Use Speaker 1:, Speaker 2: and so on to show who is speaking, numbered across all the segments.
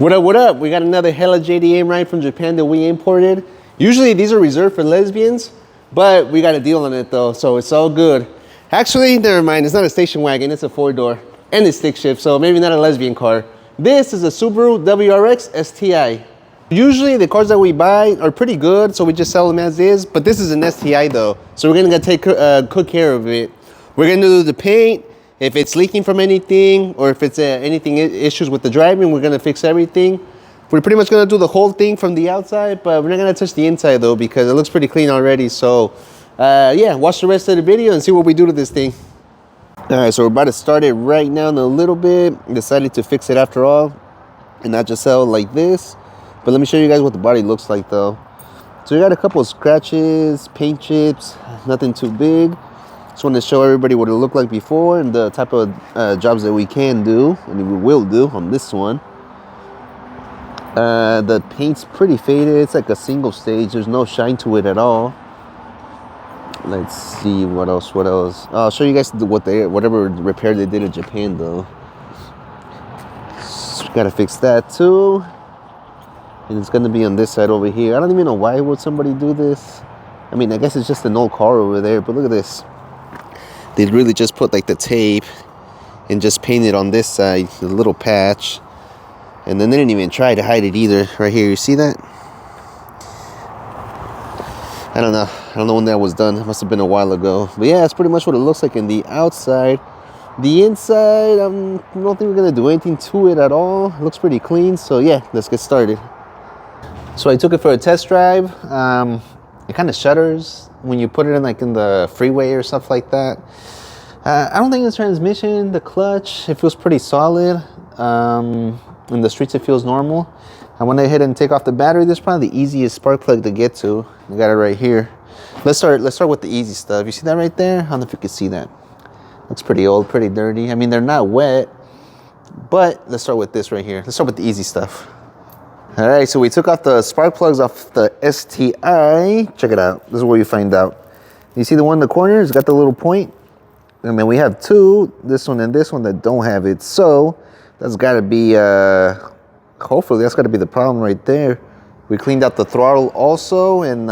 Speaker 1: What up, what up? We got another hella JDM ride from Japan that we imported. Usually these are reserved for lesbians, but we got a deal on it though, so it's all good. Actually, never mind, it's not a station wagon, it's a 4-door. And it's stick shift, so maybe not a lesbian car. This is a Subaru WRX STI. Usually the cars that we buy are pretty good, so we just sell them as is, but this is an STI though, so we're gonna take good care of it. We're gonna do the paint. If it's leaking from anything, or if it's anything issues with the driving, we're gonna fix everything. We're pretty much gonna do the whole thing from the outside, but we're not gonna touch the inside though, because it looks pretty clean already. So yeah, watch the rest of the video and see what we do to this thing. All right, so we're about to start it right now in a little bit. Decided to fix it after all, and not just sell it like this. But let me show you guys what the body looks like though. So we got a couple of scratches, paint chips, nothing too big. Just want to show everybody what it looked like before and the type of jobs that we can do and we will do on this one. The paint's pretty faded. It's like a single stage. There's no shine to it at all. Let's see what else. I'll show you guys whatever repair they did in Japan though. So gotta fix that too. And it's gonna be on this side over here. I don't even know why would somebody do this. I mean, I guess it's just an old car over there, but look at this. They really just put like the tape and just painted on this side, the little patch. And then they didn't even try to hide it either. Right here, you see that? I don't know when that was done. It must have been a while ago. But yeah, that's pretty much what it looks like in the outside. The inside, I don't think we're gonna do anything to it at all. It looks pretty clean, so yeah, let's get started. So I took it for a test drive. It kind of shudders when you put it in like in the freeway or stuff like that. I don't think the transmission, the clutch, it feels pretty solid. In the streets it feels normal. I went ahead and take off the battery. This is probably the easiest spark plug to get to. I got it right here. Let's start with the easy stuff. You see that right there? I don't know if you can see that. Looks pretty old, pretty dirty. I mean, they're not wet, but let's start with this right here. Let's start with the easy stuff. All right, so we took off the spark plugs off the STI. Check it out. This is where you find out. You see the one in the corner? It's got the little point. And then we have two, this one and this one, that don't have it. So that's got to be, hopefully that's got to be the problem right there. We cleaned out the throttle also, and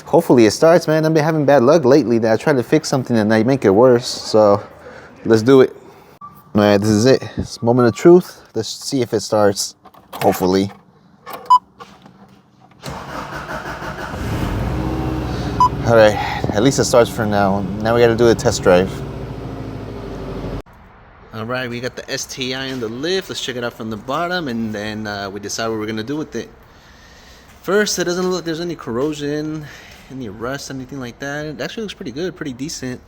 Speaker 1: hopefully it starts, man. I've been having bad luck lately that I try to fix something and I make it worse. So let's do it. All right, this is it. It's moment of truth. Let's see if it starts. Hopefully. All right, at least it starts for now. Now we got to do a test drive. All right, we got the STI in the lift. Let's check it out from the bottom, and then we decide what we're gonna do with it. First, it doesn't look like there's any corrosion, any rust, anything like that. It actually looks pretty good, pretty decent.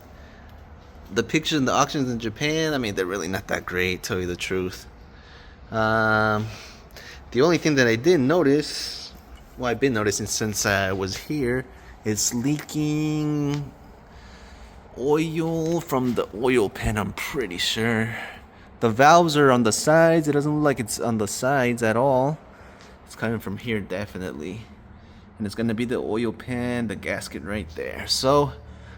Speaker 1: The pictures and the auctions in Japan, I mean, they're really not that great, tell you the truth. The only thing that I did notice, well, I've been noticing since I was here, it's leaking oil from the oil pan, I'm pretty sure. The valves are on the sides. It doesn't look like it's on the sides at all. It's coming from here, definitely. And it's gonna be the oil pan, the gasket right there. So,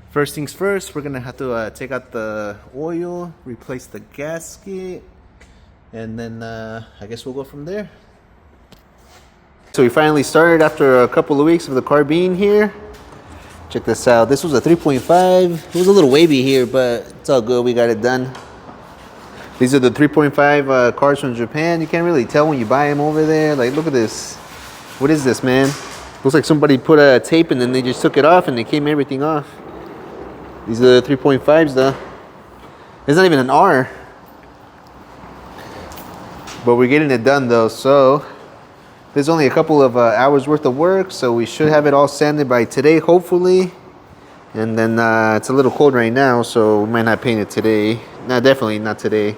Speaker 1: first things first, we're gonna have to take out the oil, replace the gasket, and then I guess we'll go from there. So we finally started after a couple of weeks of the car being here. Check this out. This was a 3.5. It was a little wavy here, but it's all good. We got it done. These are the 3.5 cars from Japan. You can't really tell when you buy them over there. Like, look at this. What is this, man? Looks like somebody put a tape and then they just took it off and they came everything off. These are the 3.5s though. It's not even an R. But we're getting it done though, so there's only a couple of hours worth of work, so we should have it all sanded by today, hopefully. And then it's a little cold right now, so we might not paint it today. No, definitely not today.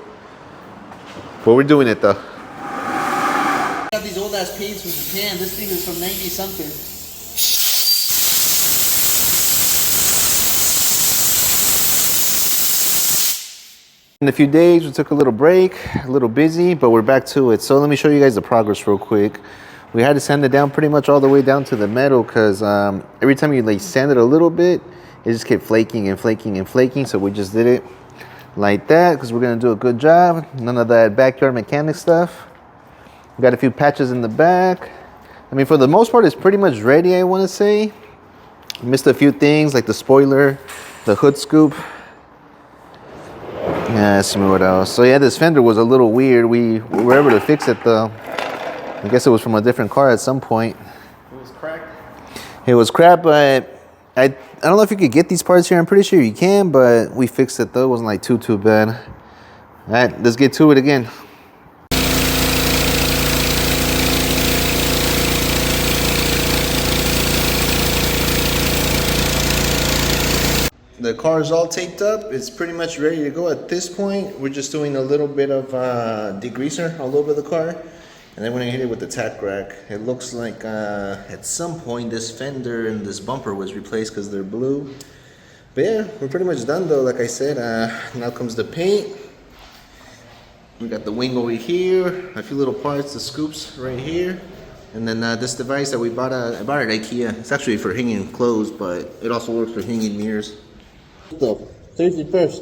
Speaker 1: But we're doing it though. I got these old ass paints from Japan. This thing is from 90 something. In a few days, we took a little break, a little busy, but we're back to it. So let me show you guys the progress real quick. We had to sand it down pretty much all the way down to the metal because every time you like sand it a little bit, it just kept flaking and flaking and flaking. So we just did it like that because we're gonna do a good job. None of that backyard mechanic stuff. Got a few patches in the back. I mean, for the most part, it's pretty much ready, I want to say. Missed a few things like the spoiler, the hood scoop. Yeah, let's see what else. So yeah, this fender was a little weird. We were able to fix it though. I guess it was from a different car at some point.
Speaker 2: It was cracked?
Speaker 1: It was crap, but I don't know if you could get these parts here. I'm pretty sure you can, but we fixed it though. It wasn't like too bad. All right, let's get to it again. The car is all taped up. It's pretty much ready to go at this point. We're just doing a little bit of degreaser all over the car. And then we're gonna hit it with the tack rack. It looks like at some point this fender and this bumper was replaced because they're blue. But yeah, we're pretty much done though. Like I said, now comes the paint. We got the wing over here, a few little parts, the scoops right here. And then this device that we bought, I bought it at IKEA. It's actually for hanging clothes, but it also works for hanging mirrors. So, safety first.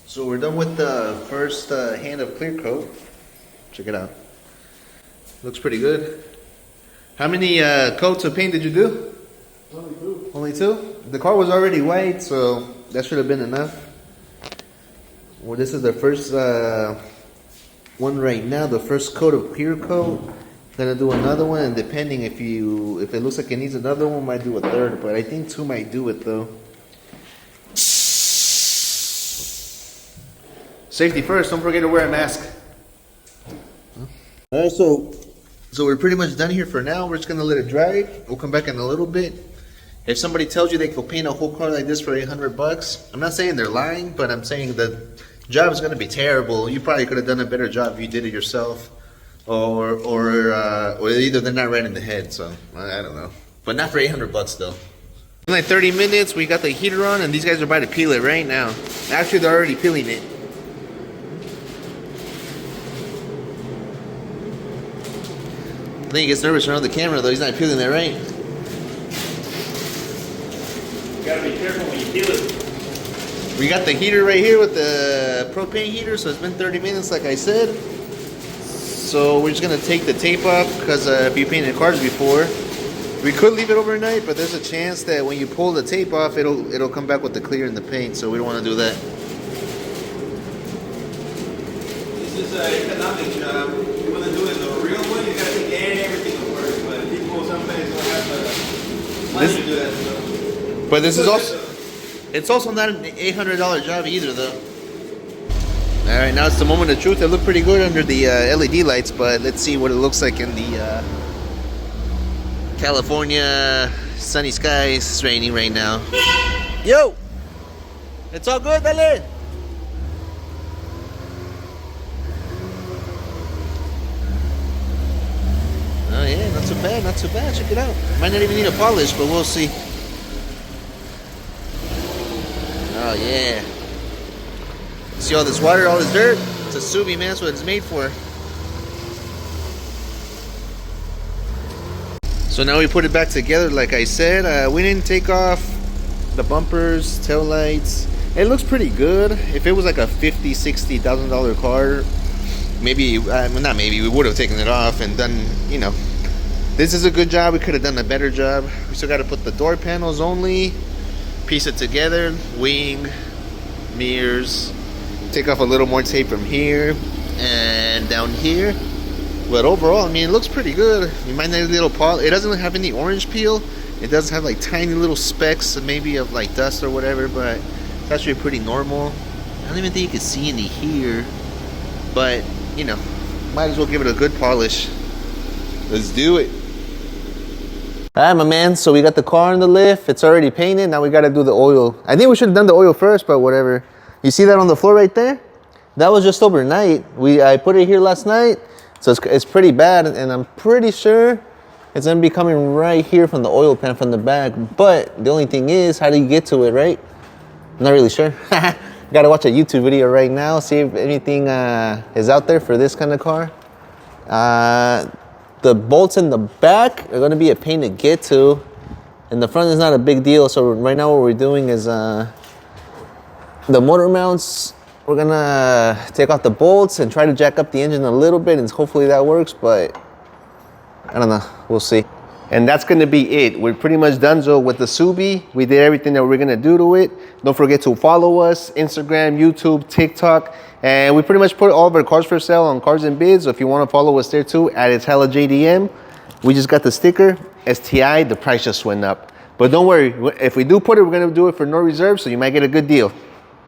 Speaker 1: So we're done with the first hand of clear coat. Check it out. Looks pretty good. How many coats of paint did you do?
Speaker 2: Only two.
Speaker 1: Only two? The car was already white, so that should have been enough. Well, this is the first one right now, the first coat of clear coat. Gonna do another one, and depending if it looks like it needs another one, might do a third, but I think two might do it though. Safety first, don't forget to wear a mask. Alright, so we're pretty much done here for now. We're just gonna let it dry. We'll come back in a little bit. If somebody tells you they could paint a whole car like this for $800, I'm not saying they're lying, but I'm saying the job is gonna be terrible. You probably could have done a better job if you did it yourself. Or either they're not right in the head, so I don't know. But not for $800 though. In like 30 minutes, we got the heater on, and these guys are about to peel it right now. Actually, they're already peeling it. I think he gets nervous around the camera though. He's not peeling that right.
Speaker 2: You gotta be careful when you peel it.
Speaker 1: We got the heater right here with the propane heater, so it's been 30 minutes like I said. So we're just gonna take the tape off because if you painted cars before, we could leave it overnight, but there's a chance that when you pull the tape off, it'll come back with the clear in the paint, so we don't want to do that.
Speaker 2: This is an economic job. You want to do it the real one, you gotta take everything to work. But people sometimes don't have the money to do that stuff.
Speaker 1: But this is also, it's also not an $800 job either though. Alright, now it's the moment of truth. It looked pretty good under the LED lights, but let's see what it looks like in the California sunny skies. It's raining right now. Yo! It's all good, dale! Oh yeah, not too bad, not too bad. Check it out. Might not even need a polish, but we'll see. Oh yeah. See all this water, all this dirt? It's a Subi, man. That's what it's made for. So now we put it back together like I said. We didn't take off the bumpers, tail lights. It looks pretty good. If it was like a $50,000, $60,000 car, maybe, not maybe, we would have taken it off and done, you know. This is a good job. We could have done a better job. We still got to put the door panels only, piece it together, wing, mirrors, take off a little more tape from here and down here. But overall, I mean, it looks pretty good. You might need a little polish. It doesn't have any orange peel. It does have like tiny little specks, maybe of like dust or whatever, but it's actually pretty normal. I don't even think you can see any here, but you know, might as well give it a good polish. Let's do it. All right, my man. So we got the car in the lift. It's already painted. Now we got to do the oil. I think we should have done the oil first, but whatever. You see that on the floor right there? That was just overnight. I put it here last night, so it's pretty bad, and I'm pretty sure it's gonna be coming right here from the oil pan from the back. But the only thing is, how do you get to it, right? I'm not really sure. Gotta watch a YouTube video right now, see if anything is out there for this kind of car. The bolts in the back are gonna be a pain to get to. And the front is not a big deal. So right now what we're doing is the motor mounts, we're gonna take off the bolts and try to jack up the engine a little bit, and hopefully that works, but I don't know, we'll see. And that's gonna be it. We're pretty much done with the Subi. We did everything that we're gonna do to it. Don't forget to follow us, Instagram, YouTube, TikTok. And we pretty much put all of our cars for sale on Cars and Bids. So if you wanna follow us there too, at It's Hella JDM. We just got the sticker, STI, the price just went up. But don't worry, if we do put it, we're gonna do it for no reserve, so you might get a good deal.